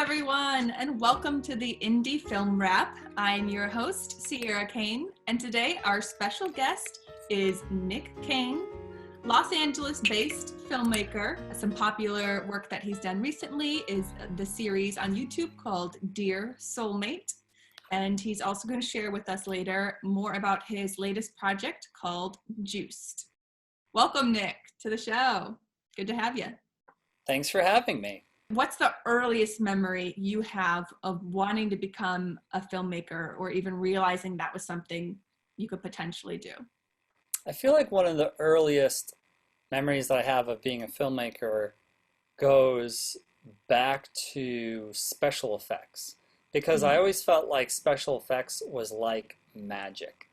everyone, and welcome to the Indie Film Wrap. I'm your host, Sierra Kane, and today our special guest is Nick Kane, Los Angeles-based filmmaker. Some popular work that he's done recently is the series on YouTube called Dear Soulmate, and he's also going to share with us later more about his latest project called Juiced. Welcome, Nick, to the show. Good to have you. Thanks for having me. What's the earliest memory you have of wanting to become a filmmaker or even realizing that was something you could potentially do? I feel like one of the earliest memories that I have of being a filmmaker goes back to special effects, because I always felt like special effects was like magic.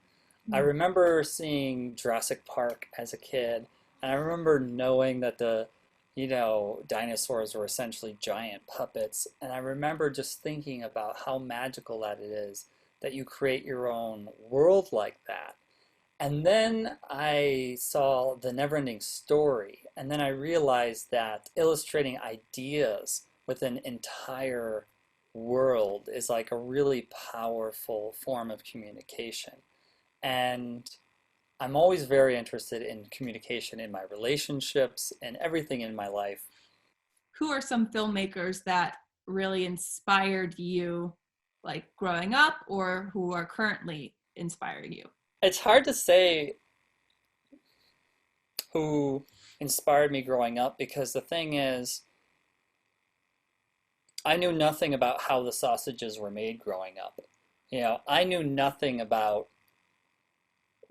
I remember seeing Jurassic Park as a kid, and I remember knowing that the dinosaurs were essentially giant puppets. And I remember just thinking about how magical that it is that you create your own world like that. And then I saw The Neverending Story, and then I realized that illustrating ideas with an entire world is like a really powerful form of communication. And I'm always very interested in communication in my relationships and everything in my life. Who are some filmmakers that really inspired you, like growing up, or who are currently inspiring you? It's hard to say who inspired me growing up, because the thing is, I knew nothing about how the sausages were made growing up. I knew nothing about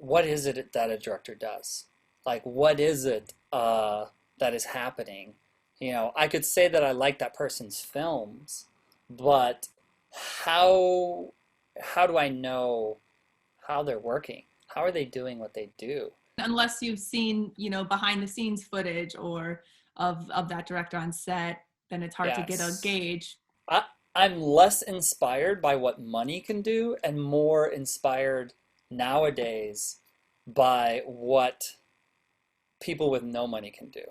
what is it that a director does? Like, what is it that is happening? I could say that I like that person's films, but how do I know how they're working? How are they doing what they do? Unless you've seen, behind the scenes footage or of that director on set, then it's hard to get a Yes. gauge. I'm less inspired by what money can do and more inspired nowadays by what people with no money can do.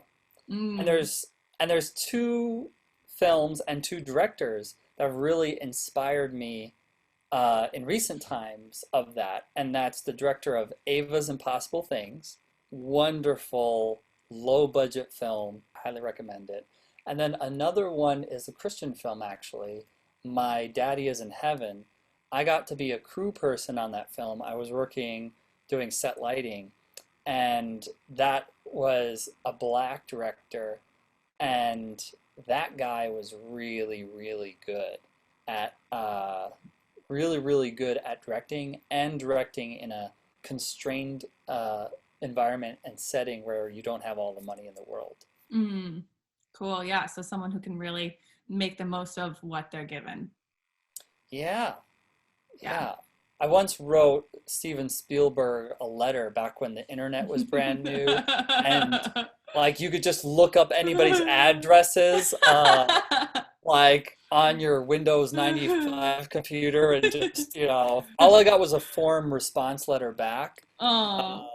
And there's two films and two directors that have really inspired me in recent times of that, and that's the director of Ava's Impossible Things, wonderful low budget film, highly recommend it. And then another one is a Christian film, actually, My Daddy Is in Heaven. I got to be a crew person on that film. I was working doing set lighting, and that was a black director, and that guy was really, really good at really good at directing, and directing in a constrained environment and setting where you don't have all the money in the world. Cool. Yeah. So someone who can really make the most of what they're given. Yeah. Yeah. Yeah. I once wrote Steven Spielberg a letter back when the internet was brand new, and like you could just look up anybody's addresses like on your Windows 95 computer, and just, all I got was a form response letter back. Oh. Um,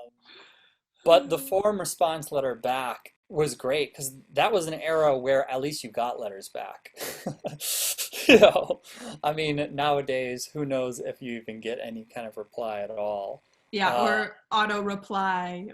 but the form response letter back was great, because that was an era where at least you got letters back. You know, I mean, nowadays, who knows if you even get any kind of reply at all. Yeah, Uh, or auto reply.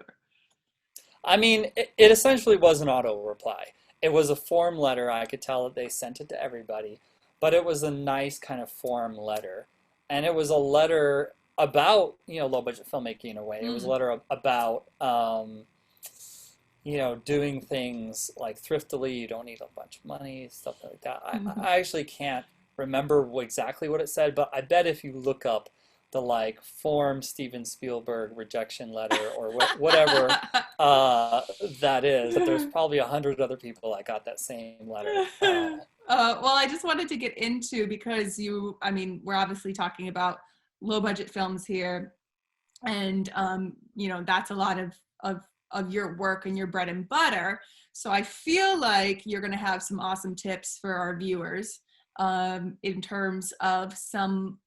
I mean, it essentially was an auto reply. It was a form letter. I could tell that they sent it to everybody, but it was a nice kind of form letter. And it was a letter about, low budget filmmaking in a way. It was a Mm. letter about, doing things like thriftily. You don't need a bunch of money, stuff like that. I actually can't remember exactly what it said, but I bet if you look up the like form Steven Spielberg rejection letter or whatever that is, that there's probably 100 other people that got that same letter. Well, I just wanted to get into, because we're obviously talking about low budget films here, and that's a lot of your work and your bread and butter. So I feel like you're going to have some awesome tips for our viewers in terms of some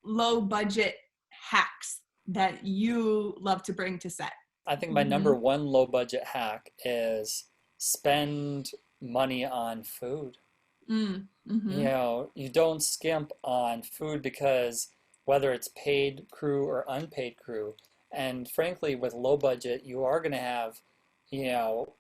low budget hacks that you love to bring to set. I think my number one low budget hack is spend money on food. Mm. You Mm-hmm. know, you don't skimp on food because whether it's paid crew or unpaid crew, and frankly, with low budget, you are going to have, you know,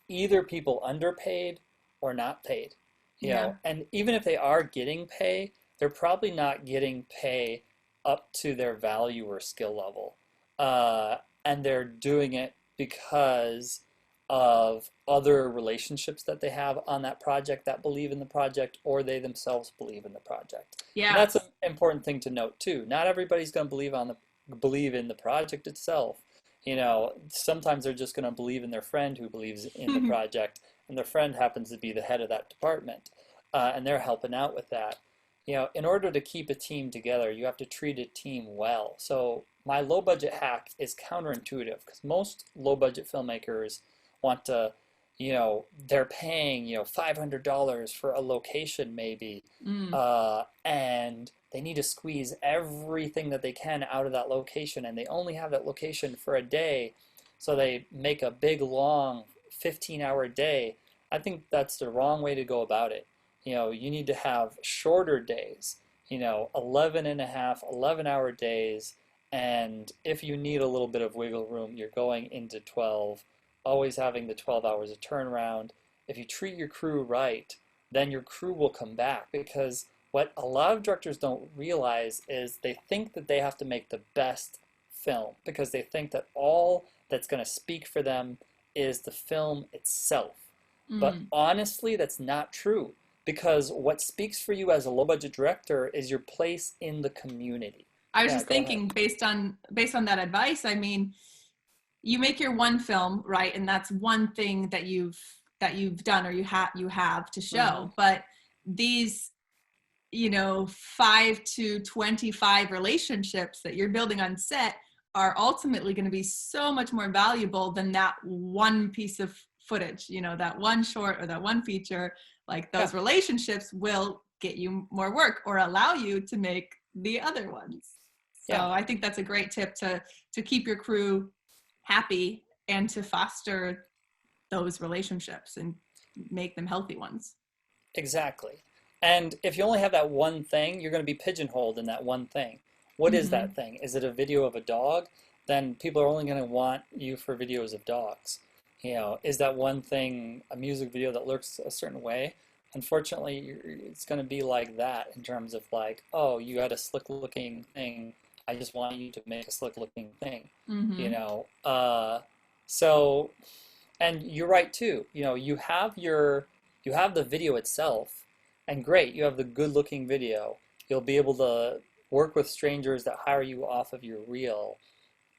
either people underpaid or not paid. You Yeah. know, and even if they are getting pay, they're probably not getting pay up to their value or skill level. Uh, and they're doing it because of other relationships that they have on that project that believe in the project or they themselves believe in the project. And Yeah. that's an important thing to note too. Not everybody's going to believe in the project itself. You know, sometimes they're just going to believe in their friend who believes in the project, and their friend happens to be the head of that department, and they're helping out with that. You know, in order to keep a team together, you have to treat a team well. So my low budget hack is counterintuitive because most low budget filmmakers want to, you know, they're paying, you know, $500 for a location maybe, Mm. and they need to squeeze everything that they can out of that location, and they only have that location for a day, so they make a big long 15-hour day. I think that's the wrong way to go about it. You know, you need to have shorter days, you know, 11 and a half, 11-hour days, and if you need a little bit of wiggle room, you're going into 12, always having the 12 hours of turnaround. If you treat your crew right, then your crew will come back because what a lot of directors don't realize is they think that they have to make the best film because they think that all that's going to speak for them is the film itself. But Mm. honestly, that's not true because what speaks for you as a low budget director is your place in the community. I was Yeah, just go ahead. thinking based on that advice, I mean, you make your one film, right? And that's one thing that you've done or you have to Mm-hmm. show. But these, 5 to 25 relationships that you're building on set are ultimately going to be so much more valuable than that one piece of footage, that one short or that one feature. Like Yeah, those relationships will get you more work or allow you to make the other ones. So yeah. I think that's a great tip to keep your crew happy and to foster those relationships and make them healthy ones. Exactly. And if you only have that one thing, you're going to be pigeonholed in that one thing. What is Mm-hmm. that thing? Is it a video of a dog? Then people are only going to want you for videos of dogs. You know, is that one thing a music video that looks a certain way? Unfortunately, it's going to be like that in terms of like, oh, you had a slick looking thing. I just want you to make a slick looking thing. You Mm-hmm. know, so and you're right too. You know, you have the video itself, and great, you have the good-looking video. You'll be able to work with strangers that hire you off of your reel,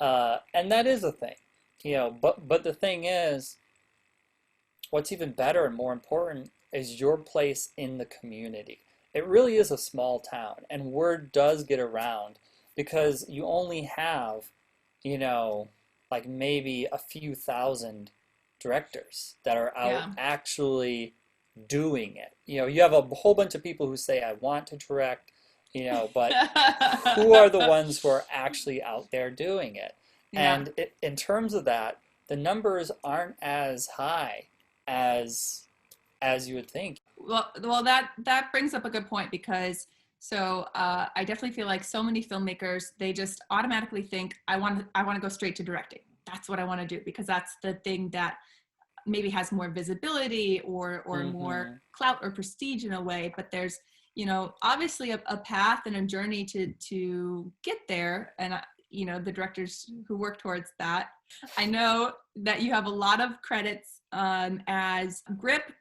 and that is a thing. You know, but the thing is, what's even better and more important is your place in the community. It really is a small town, and word does get around because you only have, you know, like maybe a few thousand directors that are out Yeah. actually doing it. You know, you have a whole bunch of people who say, I want to direct, you know, but who are the ones who are actually out there doing it? Yeah. And in terms of that, the numbers aren't as high as you would think. Well, that brings up a good point because I definitely feel like so many filmmakers they just automatically think I want to go straight to directing. That's what I want to do because that's the thing that maybe has more visibility or more Hmm. clout or prestige in a way. But there's obviously a path and a journey to get there, and the directors who work towards that. I know that you have a lot of credits as grip,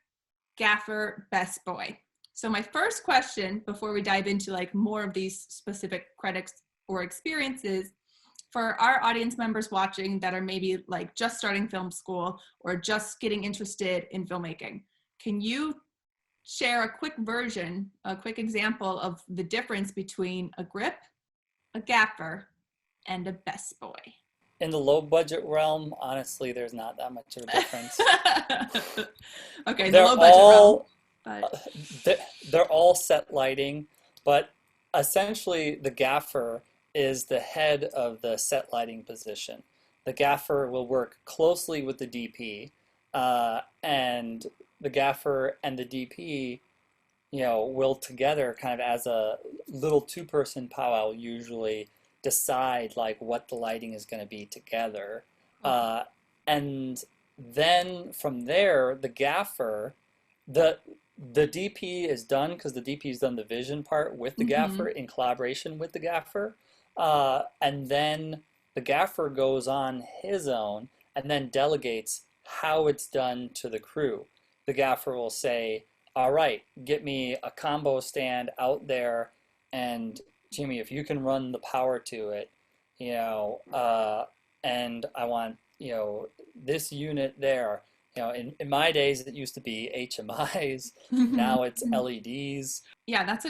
gaffer, best boy. So my first question before we dive into like more of these specific credits or experiences for our audience members watching that are maybe like just starting film school or just getting interested in filmmaking, can you share a quick example of the difference between a grip, a gaffer, and a best boy? In the low budget realm, honestly, there's not that much of a difference. Okay, in the They're low budget realm, all but they're, they're all set lighting, but essentially the gaffer is the head of the set lighting position. The gaffer will work closely with the DP, and the gaffer and the DP will together kind of as a little two-person powwow usually decide like what the lighting is going to be together. Okay. And then from there, the gaffer, the the DP is done because the DP has done the vision part with the Mm-hmm. gaffer in collaboration with the gaffer. And then the gaffer goes on his own and then delegates how it's done to the crew. The gaffer will say, all right, get me a combo stand out there, and Jimmy, if you can run the power to it, you know, and I want, this unit there. In my days, it used to be HMIs. Now it's LEDs. Yeah, that's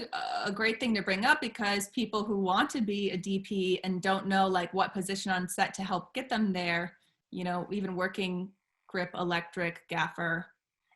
a great thing to bring up because people who want to be a DP and don't know like what position on set to help get them there, even working grip, electric, gaffer,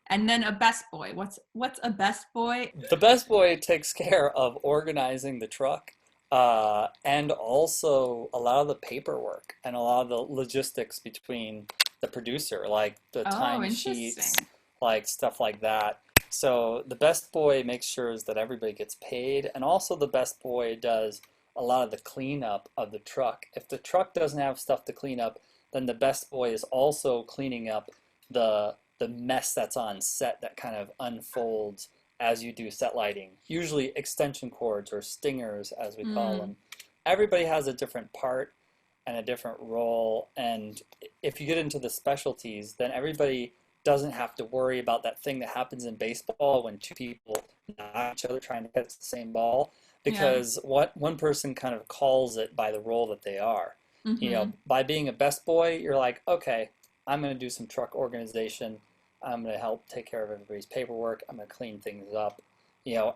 and then a best boy. What's a best boy? The best boy takes care of organizing the truck, and also a lot of the paperwork and a lot of the logistics between the producer, like the Oh, timesheets, interesting. like stuff like that. So the best boy makes sure that everybody gets paid, and also the best boy does a lot of the cleanup of the truck. If the truck doesn't have stuff to clean up, then the best boy is also cleaning up the mess that's on set that kind of unfolds as you do set lighting. Usually extension cords or stingers, as we call Mm, them. Everybody has a different part and a different role, and if you get into the specialties, then everybody doesn't have to worry about that thing that happens in baseball when two people knock each other trying to catch the same ball, yeah. because what one person kind of calls it by the role that they are. Mm-hmm. By being a best boy, you're like, okay, I'm going to do some truck organization. I'm going to help take care of everybody's paperwork. I'm going to clean things up.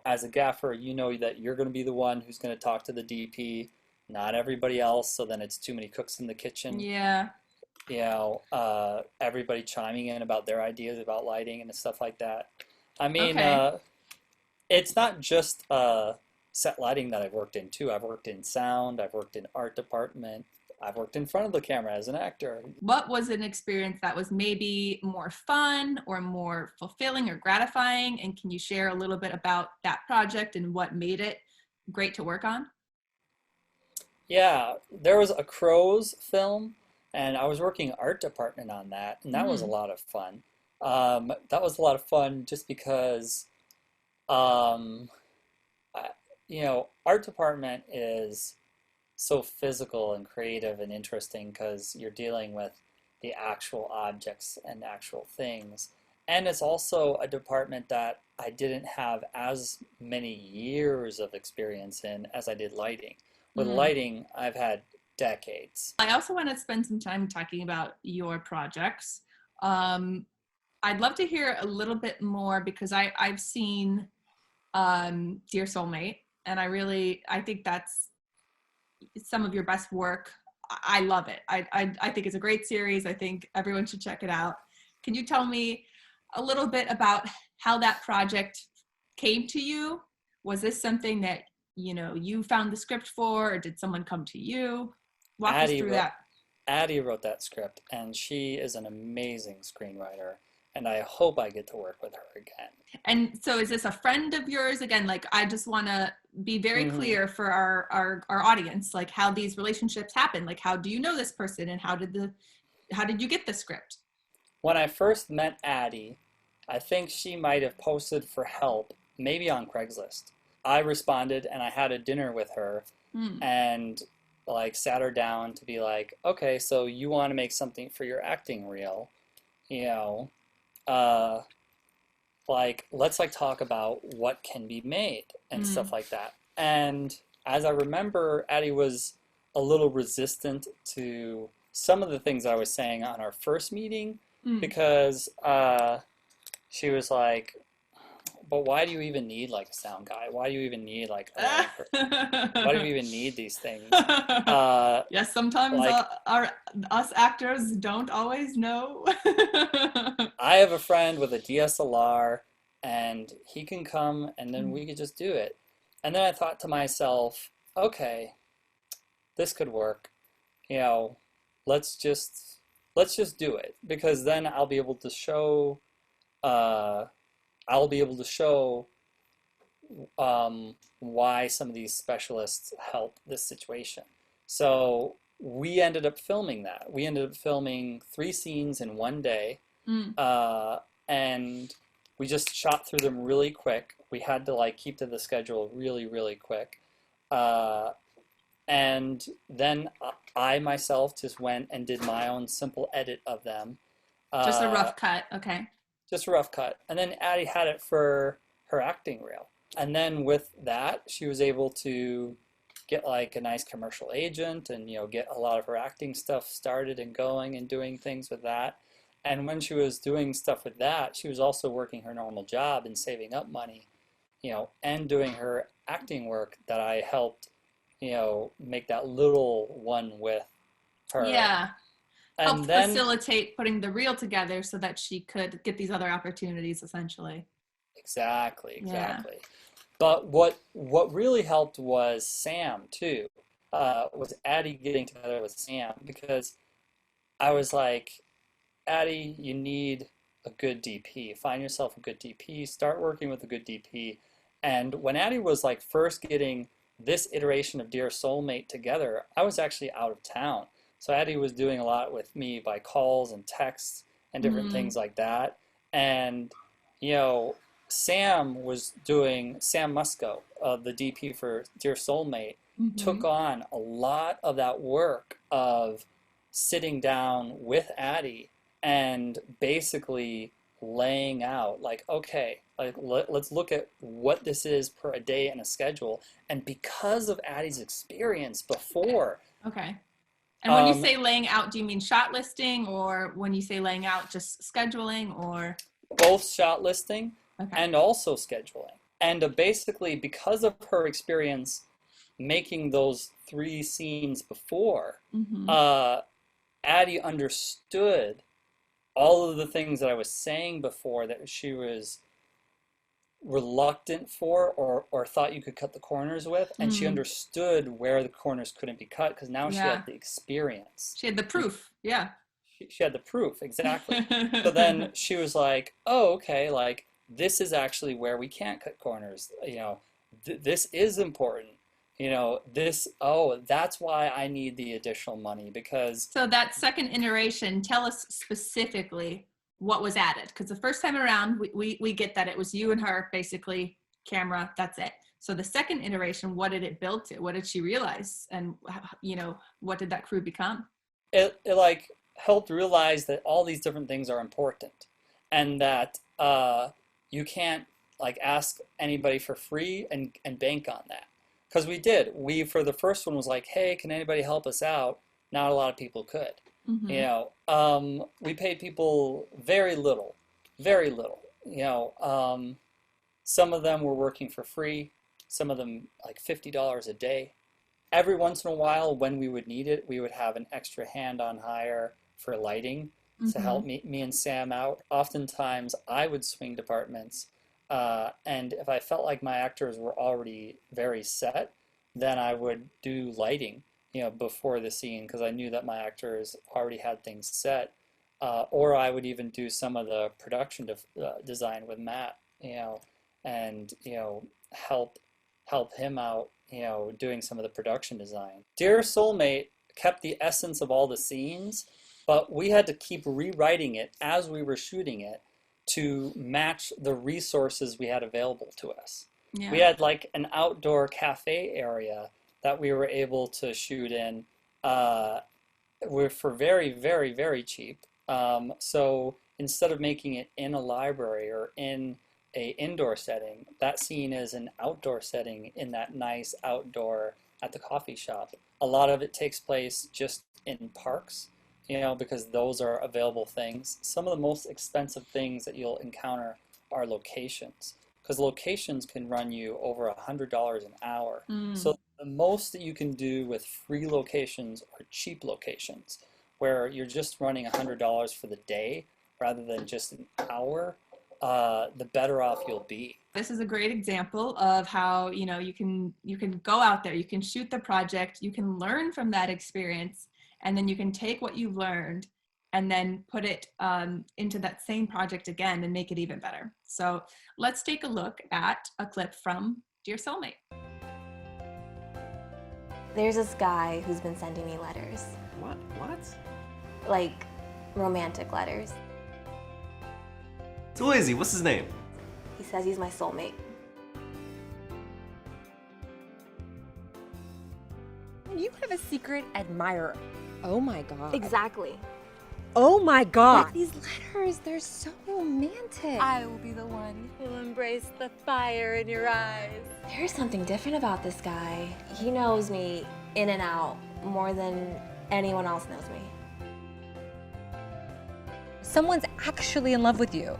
As a gaffer, you know that you're going to be the one who's going to talk to the DP, not everybody else. So then it's too many cooks in the kitchen. Yeah. Everybody chiming in about their ideas about lighting and stuff like that. I mean, Okay. it's not just set lighting that I've worked in too. I've worked in sound. I've worked in art department. I've worked in front of the camera as an actor. What was an experience that was maybe more fun or more fulfilling or gratifying? And can you share a little bit about that project and what made it great to work on? Yeah, there was a Crows film, and I was working art department on that, and that was a Mm, lot of fun. That was a lot of fun just because, um, art department is so physical and creative and interesting because you're dealing with the actual objects and actual things. And it's also a department that I didn't have as many years of experience in as I did lighting. With mm. lighting, I've had decades. I also want to spend some time talking about your projects. Um, I'd love to hear a little bit more because I've seen Dear Soulmate, and I think that's some of your best work. I love it. I think it's a great series. I think everyone should check it out. Can you tell me a little bit about how that project came to you? Was this something that you found the script for, or did someone come to you? Walk us Addie through wrote that. Addie wrote that script, and she is an amazing screenwriter, and I hope I get to work with her again. And so is this a friend of yours? Again, like I just want to be very hmm clear for our audience, like how these relationships happen. Like how do you know this person and how did you get the script? When I first met Addie, I think she might have posted for help, maybe on Craigslist. I responded and I had a dinner with her Hmm. and like sat her down to be like, okay, so you want to make something for your acting reel, you know, uh, like let's like talk about what can be made and stuff Hmm. like that. And as I remember, Addie was a little resistant to some of the things I was saying on our first meeting Hmm. because she was like, but why do you even need like a sound guy? Why do you even need like a lighting person? Why do you even need these things? Uh, Yes, sometimes like us actors don't always know. I have a friend with a DSLR and he can come and then we could just do it. And then I thought to myself, okay, this could work. You know, let's just let's just do it because then uh I'll be able to show why some of these specialists help this situation. So we ended up filming that. We ended up filming 3 scenes in one day, Mm. and we just shot through them really quick. We had to like keep to the schedule really, really quick. Uh, and then I myself just went and did my own simple edit of them. Just a Uh, rough cut. Okay. just a rough cut. And then Addie had it for her acting reel. And then with that, she was able to get like a nice commercial agent and get a lot of her acting stuff started and going and doing things with that. And when she was doing stuff with that, she was also working her normal job and saving up money, and doing her acting work that I helped, make that little one with her. Yeah. And Helped then facilitate putting the reel together so that she could get these other opportunities essentially. exactly, Yeah. exactly. But what really helped was Sam too. Was Addie getting together with Sam because I was like, Addie, you need a good DP. Find yourself a good DP. Start working with a good DP. And when Addie was like first getting this iteration of Dear Soulmate together, I was actually out of town. So Addie was doing a lot with me by calls and texts and different Mm. things like that. And you know, Sam Musco, the DP for Dear Soulmate, Mm-hmm. took on a lot of that work of sitting down with Addie and basically laying out like, okay, like let's look at what this is per a day and a schedule. And because of Addie's experience before, Okay. And when you um, say laying out, do you mean shot listing, or when you say laying out, just scheduling, or? both shot listing Okay. and also scheduling. And basically, because of her experience making those 3 scenes before, Mm-hmm. uh, Addie understood all of the things that I was saying before that she was reluctant for or thought you could cut the corners with, and she Mm. understood where the corners couldn't be cut because now she Yeah. had the experience. She had the proof. Yeah. She had the proof, exactly. So then she was like, oh, okay, like this is actually where we can't cut corners. This is important. That's why I need the additional money because So that second iteration, tell us specifically what was added. Because the first time around, we get that it was you and her, basically, camera, that's it. So the second iteration, what did it build to? What did she realize? And, what did that crew become? it like helped realize that all these different things are important and that you can't like ask anybody for free and bank on that. Because we for the first one was like, hey, can anybody help us out? Not a lot of people could. Mm-hmm. We paid people very little, very little. Some of them were working for free, some of them like $50 a day. Every once in a while, when we would need it, we would have an extra hand on hire for lighting to Mm-hmm. help me and Sam out. Oftentimes, I would swing departments, and if I felt like my actors were already very set, then I would do lighting, before the scene because I knew that my actors already had things set. Or I would even do some of the production design with Matt, and help him out, doing some of the production design. Dear Soulmate kept the essence of all the scenes, but we had to keep rewriting it as we were shooting it to match the resources we had available to us. We Yeah. had like an outdoor cafe area that we were able to shoot in uh, for very, very, very cheap. So instead of making it in a library or in a indoor setting, that scene is an outdoor setting in that nice outdoor at the coffee shop. A lot of it takes place just in parks, because those are available things. Some of the most expensive things that you'll encounter are locations, because locations can run you over $100 an hour. Mm. So the most that you can do with free locations are cheap locations, where you're just running $100 for the day rather than just an hour. The better off you'll be. This is a great example of how you can go out there, you can shoot the project, you can learn from that experience, and then you can take what you've learned and then put it into that same project again and make it even better. So let's take a look at a clip from Dear Soulmate. There's this guy who's been sending me letters. What? Like, romantic letters. Too easy. What's his name? He says he's my soulmate. You have a secret admirer. Oh my god. Exactly. Oh my god. What? These letters, they're so romantic. I will be the one who'll embrace the fire in your eyes. There's something different about this guy. He knows me in and out more than anyone else knows me. Someone's actually in love with you.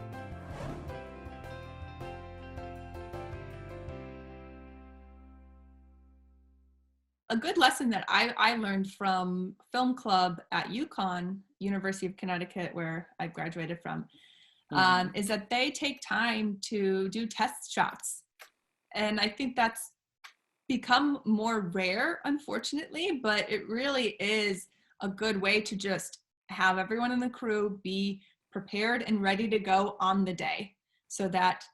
A good lesson that I learned from film club at UConn, University of Connecticut, where I graduated from, is that they take time to do test shots. And I think that's become more rare, unfortunately, but it really is a good way to just have everyone in the crew be prepared and ready to go on the day so that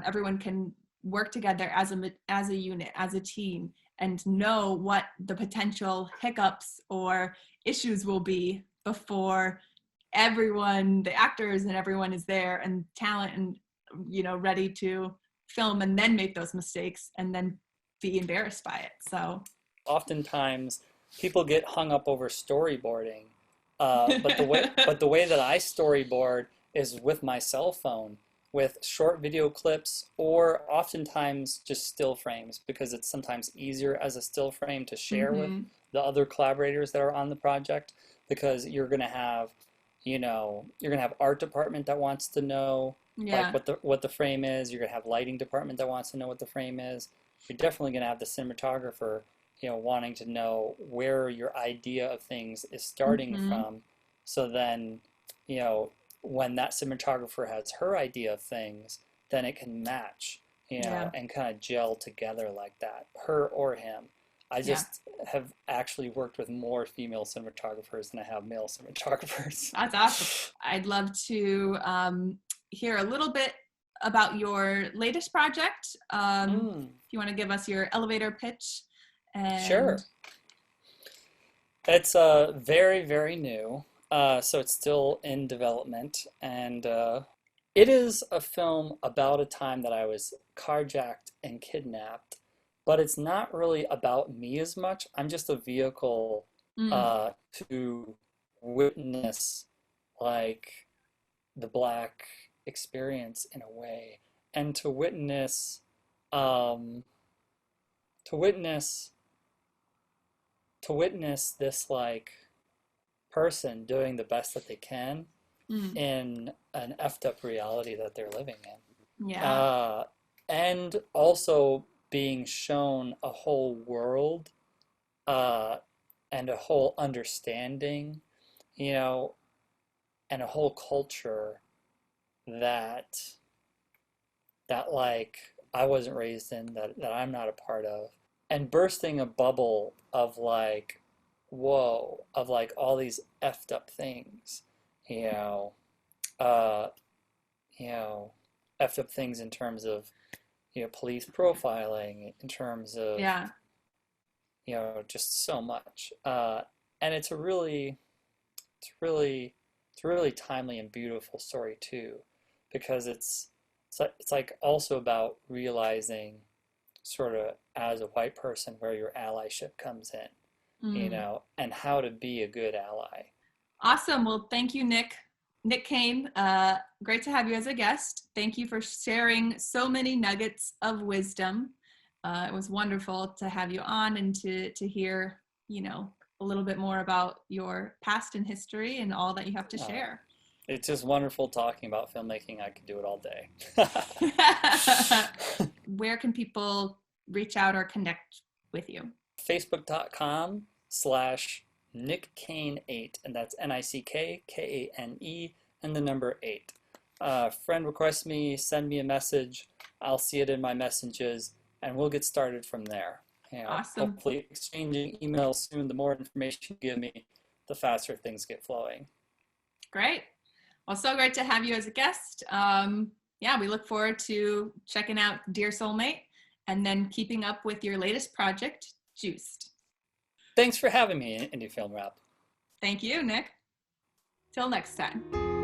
everyone can work together as a unit, as a team, and know what the potential hiccups or issues will be before everyone, the actors and everyone is there and talent and, ready to film and then make those mistakes and then be embarrassed by it. So Oftentimes people get hung up over storyboarding, but the way that I storyboard is with my cell phone, with short video clips, or oftentimes just still frames, because it's sometimes easier as a still frame to share with the other collaborators that are on the project, because you're going to have art department that wants to know like what the frame is. You're going to have lighting department that wants to know what the frame is. You're definitely going to have the cinematographer, wanting to know where your idea of things is starting from. So then, when that cinematographer has her idea of things, then it can match, and kind of gel together like that, her or him. I just have actually worked with more female cinematographers than I have male cinematographers. That's awesome. I'd love to hear a little bit about your latest project. If you want to give us your elevator pitch. Sure. It's very, very new. So it's still in development, and it is a film about a time that I was carjacked and kidnapped, but it's not really about me as much. I'm just a vehicle to witness like the Black experience in a way, and to witness this like person doing the best that they can in an effed up reality that they're living in. And also being shown a whole world and a whole understanding, and a whole culture that like I wasn't raised in, that I'm not a part of, and bursting a bubble of like, whoa, of like all these effed up things, effed up things in terms of, police profiling, in terms of, just so much. And it's a really timely and beautiful story too, because it's like also about realizing, sort of as a white person, where your allyship comes in. And how to be a good ally. Awesome. Well, thank you, Nick Kane. Great to have you as a guest. Thank you for sharing so many nuggets of wisdom. It was wonderful to have you on and to hear, a little bit more about your past and history and all that you have to share. It's just wonderful talking about filmmaking. I could do it all day. Where can people reach out or connect with you? Facebook.com/NickKane8, and that's NickKane and the number 8. Friend requests me, send me a message. I'll see it in my messages, and we'll get started from there. Awesome. Hopefully exchanging emails soon. The more information you give me, the faster things get flowing. Great. Well, so great to have you as a guest. We look forward to checking out Dear Soulmate. and then keeping up with your latest project, Juiced. Thanks for having me, Indie Film Rap. Thank you, Nick. Till next time.